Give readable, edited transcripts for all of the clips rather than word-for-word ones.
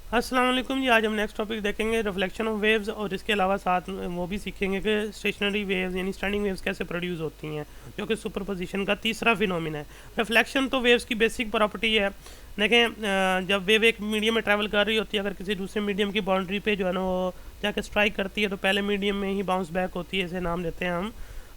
अस्सलाम वालेकुम जी। आज हम नेक्स्ट टॉपिक देखेंगे रिफ्लेक्शन ऑफ वेव्स, और इसके अलावा साथ में वो भी सीखेंगे कि स्टेशनरी वेव्स यानी स्टैंडिंग वेव्स कैसे प्रोड्यूस होती हैं, जो कि सुपरपोजिशन का तीसरा फिनोमिना है। रिफ्लेक्शन तो वेव्स की बेसिक प्रॉपर्टी है। देखें, जब वेव एक मीडियम में ट्रैवल कर रही होती है, अगर किसी दूसरे मीडियम की बाउंड्री पे जो है ना वो जाके स्ट्राइक करती है, तो पहले मीडियम में ही बाउंस बैक होती है। इसे नाम देते हैं हम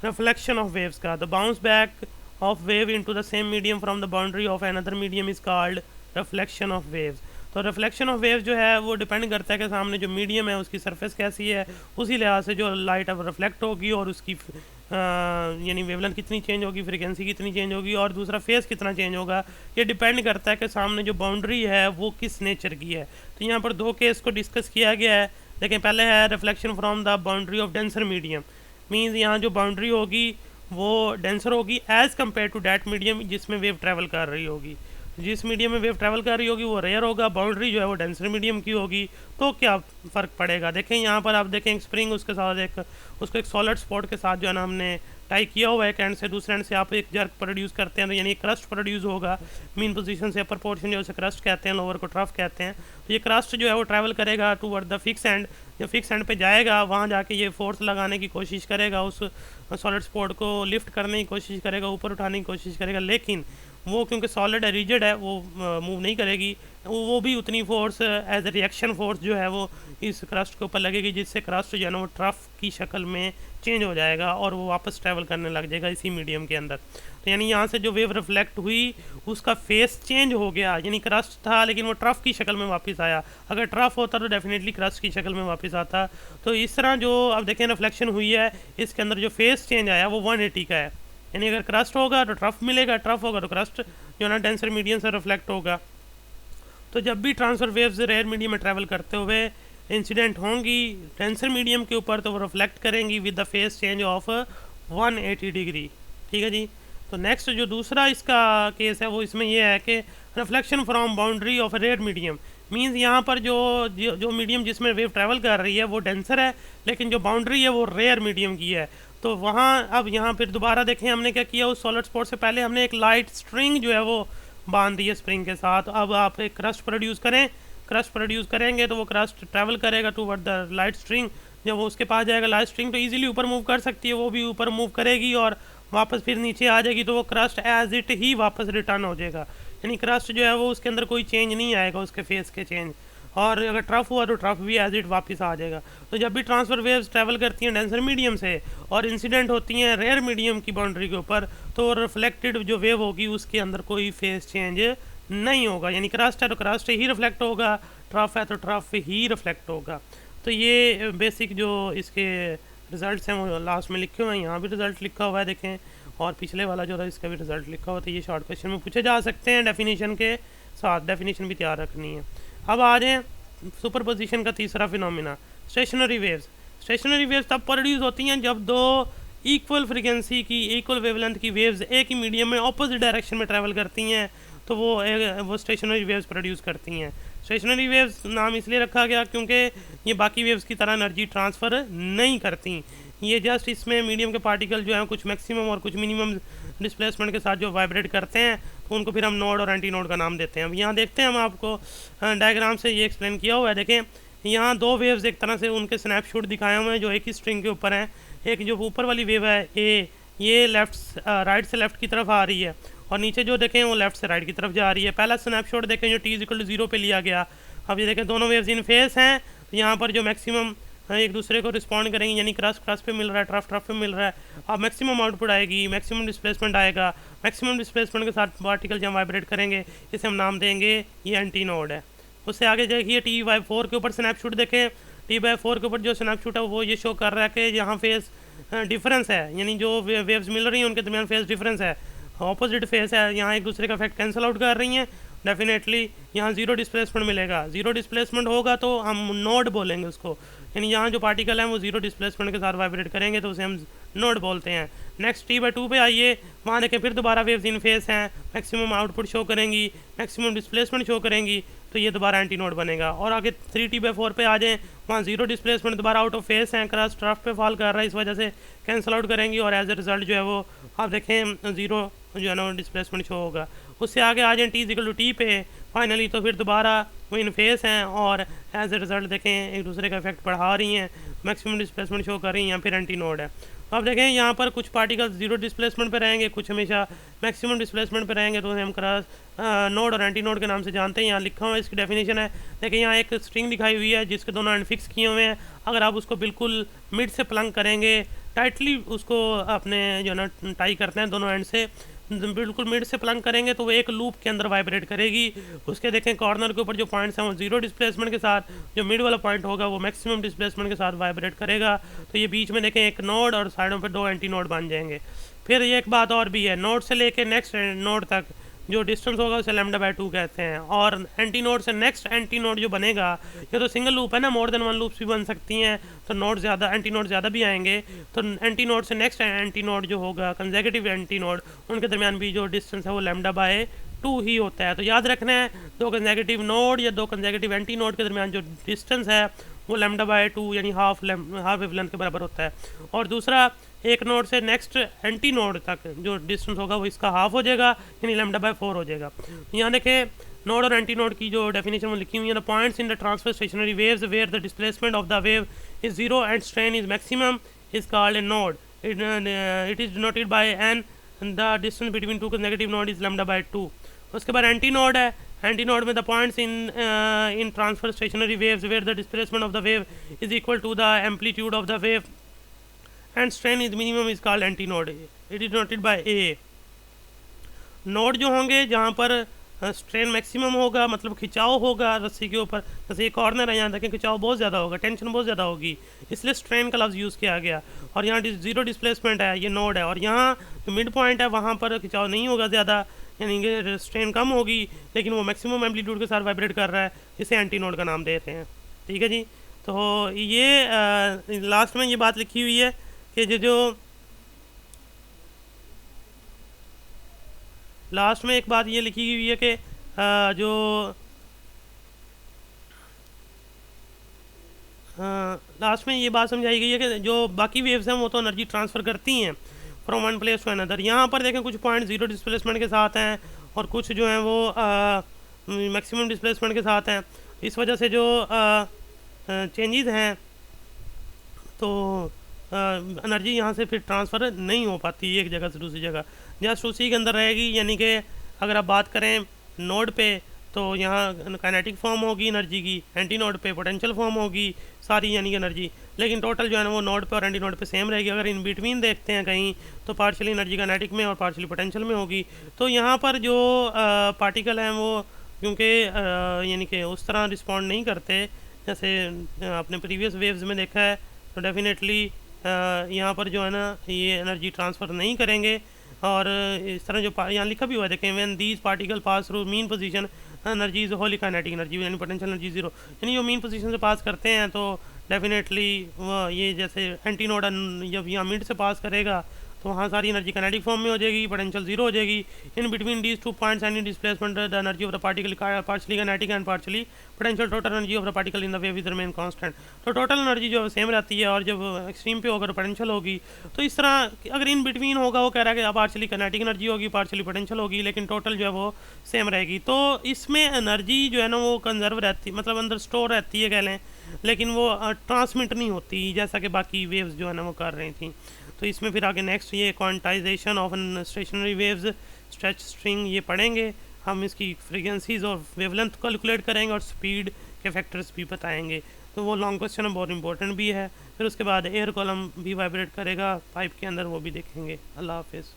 रिफ्लेक्शन ऑफ वेव्स का। The bounce back of wave into the same medium from the boundary of another medium is called reflection of waves. तो रिफ्लेक्शन ऑफ वेव जो है वो डिपेंड करता है कि सामने जो मीडियम है उसकी सरफेस कैसी है, उसी लिहाज से जो लाइट अब रिफ्लेक्ट होगी और उसकी यानी वेवलेंथ कितनी चेंज होगी, फ्रीक्वेंसी कितनी चेंज होगी, और दूसरा फेस कितना चेंज होगा। ये डिपेंड करता है कि सामने जो बाउंड्री है वो किस नेचर की है। तो यहाँ पर दो केस को डिस्कस किया गया है। देखें, पहले है reflection from the boundary of denser medium. Means यहाँ जो बाउंड्री होगी वो डेंसर होगी as compare to that medium जिसमें वेव ट्रैवल कर रही होगी। जिस मीडियम में वेव ट्रैवल कर रही होगी वो रेयर होगा, बाउंड्री जो है वो डेंसर मीडियम की होगी। तो क्या फ़र्क पड़ेगा? देखें यहाँ पर आप देखें एक स्प्रिंग, उसके साथ उसको एक सॉलिड स्पॉट के साथ जो है ना हमने टाई किया हुआ है। एक एंड से दूसरे एंड से आप एक जर्क प्रोड्यूस करते हैं, तो यानी क्रस्ट प्रोड्यूस होगा। मीन पोजीशन से अपर पोर्शन जो है क्रस्ट कहते हैं, लोअर को ट्रफ कहते हैं। तो ये क्रस्ट जो है वो ट्रैवल करेगा टूवर्ड द फिक्स एंड। जब फिक्स एंड पे जाएगा वहाँ जाके ये फोर्स लगाने की कोशिश करेगा, उस सॉलिड स्पॉट को लिफ्ट करने की कोशिश करेगा, ऊपर उठाने की कोशिश करेगा। लेकिन वो क्योंकि सॉलिड है, रिजिड है, वो मूव नहीं करेगी। वो भी उतनी force as a reaction force जो है वो इस क्रस्ट के ऊपर लगेगी, जिससे क्रस्ट जो है ना वो ट्रफ की शक्ल में चेंज हो जाएगा और वो वापस ट्रैवल करने लग जाएगा इसी मीडियम के अंदर। तो यानी यहाँ से जो वेव रिफ्लेक्ट हुई उसका फेस चेंज हो गया, यानी क्रस्ट था लेकिन वो ट्रफ की शक्ल में वापस आया। अगर ट्रफ होता तो डेफिनेटली क्रस्ट की शक्ल में वापस आता। तो इस तरह जो अब देखें रिफ्लेक्शन हुई है, इसके अंदर जो फेस चेंज आया वो 180 का है। यानी अगर क्रस्ट होगा तो ट्रफ मिलेगा, ट्रफ होगा तो क्रस्ट जो है ना डेंसर मीडियम से रिफ्लेक्ट होगा। तो जब भी ट्रांसफर वेव्स रेयर मीडियम में ट्रैवल करते हुए इंसिडेंट होंगी डेंसर मीडियम के ऊपर, तो वो रिफ्लेक्ट करेंगी with the face change of 180 degree. ठीक है जी। तो नेक्स्ट जो दूसरा इसका केस है वो इसमें यह है कि reflection from boundary of rare medium. Means यहाँ पर जो मीडियम जिसमें वेव ट्रैवल कर रही है वो डेंसर है, लेकिन जो बाउंड्री है वो रेयर मीडियम की है। तो वहाँ अब यहाँ फिर दोबारा देखें हमने क्या किया, उस सॉलिड स्पॉट से पहले हमने एक लाइट स्ट्रिंग जो है वो बांध दी है स्प्रिंग के साथ। अब आप एक क्रस्ट प्रोड्यूस करें, क्रस्ट प्रोड्यूस करेंगे तो वो क्रस्ट ट्रैवल करेगा टूवर्ड द लाइट स्ट्रिंग। जब वो उसके पास जाएगा लाइट स्ट्रिंग तो इजीली ऊपर मूव कर सकती है, वो भी ऊपर मूव करेगी और वापस फिर नीचे आ जाएगी। तो वो क्रस्ट एज इट ही वापस रिटर्न हो जाएगा, यानी क्रस्ट जो है वो उसके अंदर कोई चेंज नहीं आएगा, उसके फेस के चेंज। और अगर ट्रफ हुआ तो ट्रफ भी एज इट वापस आ जाएगा। तो जब भी ट्रांसफर वेव्स ट्रैवल करती हैं डेंसर मीडियम से और इंसिडेंट होती हैं रेयर मीडियम की बाउंड्री के ऊपर, तो रिफ्लेक्टेड जो वेव होगी उसके अंदर कोई फेस चेंज नहीं होगा। यानी क्रस्ट है तो क्रस्ट ही रिफ्लेक्ट होगा, ट्रफ है तो ट्रफ ही रिफ्लेक्ट होगा। तो ये बेसिक जो इसके रिजल्ट्स हैं वो लास्ट में लिखे हुए हैं। यहाँ भी रिजल्ट लिखा हुआ है देखें, और पिछले वाला जो था इसका भी रिजल्ट लिखा हुआ। तो ये शॉर्ट क्वेश्चन में पूछे जा सकते हैं, डेफिनेशन के साथ डेफिनेशन भी तैयार रखनी है। अब आ जाएँ सुपरपोजिशन का तीसरा phenomena, stationery waves. Stationery waves तब प्रोड्यूस होती हैं जब दो इक्वल फ्रीक्वेंसी की इक्वल वेवलेंथ की वेव्स एक ही मीडियम में ऑपोजिट डायरेक्शन में ट्रैवल करती हैं, तो वो स्टेशनरी वेव्स प्रोड्यूस करती हैं। स्टेशनरी वेव्स नाम इसलिए रखा गया क्योंकि ये बाकी वेव्स की तरह एनर्जी ट्रांसफ़र नहीं करती। ये जस्ट इसमें मीडियम के पार्टिकल जो हैं कुछ मैक्सिमम और कुछ मिनिमम डिस्प्लेसमेंट के साथ जो वाइब्रेट करते हैं, तो उनको फिर हम नोड और एंटी नोड का नाम देते हैं। अब यहाँ देखते हैं, हम आपको डायग्राम से ये एक्सप्लेन किया हुआ है। देखें, यहाँ दो वेव्स एक तरह से उनके स्नैपशॉट दिखाए हुए हैं जो एक ही स्ट्रिंग के ऊपर हैं। एक जो ऊपर वाली वेव है ये राइट से लेफ्ट की तरफ आ रही है, और नीचे जो देखें वो लेफ्ट से राइट की तरफ जा रही है। पहला स्नैपशॉट देखें जो t=0 पे लिया गया। अब ये देखें दोनों वेव्स इन फेस हैं, तो यहाँ पर जो मैक्सिमम एक दूसरे को रिस्पॉन्ड करेंगे, यानी क्रस्ट पे मिल रहा है, ट्रफ पे मिल रहा है। अब मैक्सिमम आउटपुट आएगी, मैक्सिमम डिस्प्लेसमेंट आएगा। मैक्सिमम डिस्प्लेसमेंट के साथ पार्टिकल जब वाइब्रेट करेंगे इसे हम नाम देंगे ये एंटी नोड है। उससे आगे देखिए t/4 के ऊपर स्नैपशॉट देखें। t/4 के ऊपर जो स्नैपशॉट है वो ये शो कर रहा है कि यहाँ फेस डिफरेंस है, यानी जो वेव्स मिल रही हैं उनके दरमियान फेस डिफरेंस है, ऑपोजिट फेस है। यहाँ एक दूसरे का इफेक्ट कैंसिल आउट कर रही हैं। डेफिनेटली यहाँ जीरो डिस्प्लेसमेंट मिलेगा। जीरो डिस्प्लेसमेंट होगा तो हम नोड बोलेंगे उसको, यानी यहाँ जो पार्टिकल हैं वो जीरो डिस्प्लेसमेंट के साथ वाइब्रेट करेंगे तो उसे हम नोड बोलते हैं। नेक्स्ट t/2 पे आइए, वहाँ देखें फिर दोबारा वेव्स इन फेस हैं, मैक्सिमम आउटपुट शो करेंगी, मैक्सिमम डिस्प्लेसमेंट शो करेंगी, तो ये दोबारा एंटी नोड बनेगा। और आगे 3t/4 पे आ जाएँ, वहाँ जीरो डिस्प्लेसमेंट दोबारा आउट ऑफ फेस हैं, क्रस्ट ट्रफ पे फॉल कर रहा है, इस वजह से कैंसिल आउट करेंगी और एज ए रिजल्ट जो है वो आप देखें जीरो जो है ना डिस्प्लेसमेंट शो होगा। उससे आगे आ जाए t=t पे, फाइनली तो फिर दोबारा वो इन फेस हैं और एज ए रिजल्ट देखें एक दूसरे का इफेक्ट बढ़ा रही हैं, मैक्सिमम डिस्प्लेसमेंट शो कर रही हैं, या फिर एंटी नोड है। तो आप देखें यहाँ पर कुछ पार्टिकल्स जीरो डिस्प्लेसमेंट पे रहेंगे, कुछ हमेशा मैक्सिमम डिस्प्लेसमेंट पे रहेंगे, तो हम क्रॉस नोड और एंटी नोड के नाम से जानते हैं। यहाँ लिखा हुआ है, इसकी डेफिनेशन है। देखिए यहाँ एक स्ट्रिंग दिखाई हुई है जिसके दोनों एंड फिक्स किए हुए हैं। अगर आप उसको बिल्कुल मिड से प्लंग करेंगे, टाइटली उसको अपने जो ना टाई करते हैं दोनों एंड से, बिल्कुल मिड से प्लंग करेंगे तो वो एक लूप के अंदर वाइब्रेट करेगी। उसके देखें कॉर्नर के ऊपर जो पॉइंट्स हैं वो जीरो डिस्प्लेसमेंट के साथ, जो मिड वाला पॉइंट होगा वो मैक्सिमम डिस्प्लेसमेंट के साथ वाइब्रेट करेगा। तो ये बीच में देखें एक नोड और साइडों पे दो एंटी नोड बन जाएंगे। फिर ये एक बात और भी है, नोड से लेके नेक्स्ट नोड तक जो डिस्टेंस होगा उसे λ/2 कहते हैं। और एंटी नोड से नेक्स्ट एंटी नोड जो बनेगा, ये तो सिंगल लूप है ना, मोर देन वन लूप्स भी बन सकती हैं, तो नोड ज़्यादा एंटी नोड ज़्यादा भी आएंगे। तो एंटी नोड से नेक्स्ट एंटी नोड जो होगा, कंसेक्यूटिव एंटी नोड, उनके दरमियान भी जो डिस्टेंस है वो λ/2 ही होता है। तो याद रखना है, दो कंसेक्यूटिव नोड या दो कंसेक्यूटिव एंटी नोड के दरमियान जो डिस्टेंस है वो λ/2 यानी हाफ वेवलेंथ के बराबर होता है। और दूसरा, एक नोड से नेक्स्ट एंटी नोड तक जो डिस्टेंस होगा वो इसका हाफ हो जाएगा, यानी λ/4 हो जाएगा। यहाँ देखें नोड और एंटी नोड की जो डेफिनेशन वो लिखी हुई है, points in the transverse stationary waves where the displacement of the wave is zero and strain is maximum is called a node. It is denoted by N, the distance between two consecutive node is λ/2। उसके बाद anti node है। Anti node में the points in transverse stationary waves where the displacement of the wave is equal to the amplitude of the wave and strain is minimum is called anti node. It is noted bye A. Node जो होंगे जहाँ पर strain maximum होगा, मतलब खिंचाव होगा रस्सी के ऊपर, जैसे ये कॉर्नर है, यहाँ देखें खिंचाव बहुत ज़्यादा होगा, टेंशन बहुत ज़्यादा होगी, इसलिए स्ट्रेन का लफ्ज़ यूज़ किया गया। और यहाँ जीरो डिस्प्लेसमेंट है, ये नोड है, और यहाँ जो मिड पॉइंट है वहाँ पर खिंचाव नहीं होगा ज़्यादा, यानी कि स्ट्रेन कम होगी, लेकिन वो मैक्सिमम एम्पलीट्यूड के साथ वाइब्रेट कर रहा है, इसे एंटी नोड का नाम देते हैं। ठीक है जी। तो ये लास्ट में ये बात लिखी हुई है कि जो लास्ट में एक बात ये लिखी हुई है कि जो लास्ट में ये बात समझाई गई है कि जो बाकी वेव्स हैं वो तो एनर्जी ट्रांसफ़र करती हैं from one place to another. यहाँ पर देखें कुछ पॉइंट जीरो डिस्प्लेसमेंट के साथ हैं और कुछ जो हैं वो मैक्सिमम डिस्प्लेसमेंट के साथ हैं। इस वजह से जो चेंजेस हैं तो एनर्जी यहाँ से फिर ट्रांसफ़र नहीं हो पाती एक जगह से दूसरी जगह, जस्ट उसी के अंदर रहेगी। यानी कि अगर आप बात करें नोड पे तो यहाँ काइनेटिक फॉर्म होगी एनर्जी की, एंटी नोड पे पोटेंशियल फॉर्म होगी सारी यानी कि एनर्जी, लेकिन टोटल जो है ना वो नोड पे और एंटी नोड पे सेम रहेगी। अगर इन बिटवीन देखते हैं कहीं तो पार्शियली एनर्जी काइनेटिक में और पार्शियली पोटेंशियल में होगी। तो यहाँ पर जो पार्टिकल हैं वो क्योंकि यानी कि उस तरह रिस्पॉन्ड नहीं करते जैसे आपने प्रीवियस वेव्स में देखा है, तो डेफिनेटली यहाँ पर जो है ना ये एनर्जी ट्रांसफ़र नहीं करेंगे। और इस तरह जो यहाँ लिखा भी हुआ है देखें, when these particle pass through mean position energy is Holi kinetic energy यानी पोटेंशियल एनर्जी जीरो, यानी जो मीन पोजीशन से पास करते हैं तो डेफिनेटली ये जैसे एंटी नोड जब यहाँ मिड से पास करेगा तो वहाँ सारी एनर्जी काइनेटिक फॉर्म में हो जाएगी, पोटेंशियल जीरो हो जाएगी। In between these two points any displacement the energy of the particle partially kinetic and partially potential total energy of the particle in the wave is remain constant. तो total energy जो same रहती है और जब extreme पे होगा तो potential होगी। तो इस तरह अगर इन बिटवीन होगा वो कह रहा है कि पार्शियली काइनेटिक एनर्जी होगी, पार्शियली पोटेंशियल होगी, लेकिन टोटल जो है वो सेम रहेगी। तो इसमें एनर्जी जो है ना वो कंजर्व रहती, मतलब अंदर स्टोर रहती है कह लें, लेकिन वो ट्रांसमिट नहीं होती जैसा कि बाकी वेव्स जो है ना वो कर रही थी। तो इसमें फिर आगे नेक्स्ट ये quantization of stationery waves stretch string ये पढ़ेंगे हम, इसकी फ्रीक्वेंसीज और वेवलेंथ कैलकुलेट करेंगे और स्पीड के फैक्टर्स भी बताएंगे। तो वो लॉन्ग क्वेश्चन है, बहुत इंपॉर्टेंट भी है। फिर उसके बाद एयर कॉलम भी वाइब्रेट करेगा पाइप के अंदर, वो भी देखेंगे। अल्लाह हाफिज़।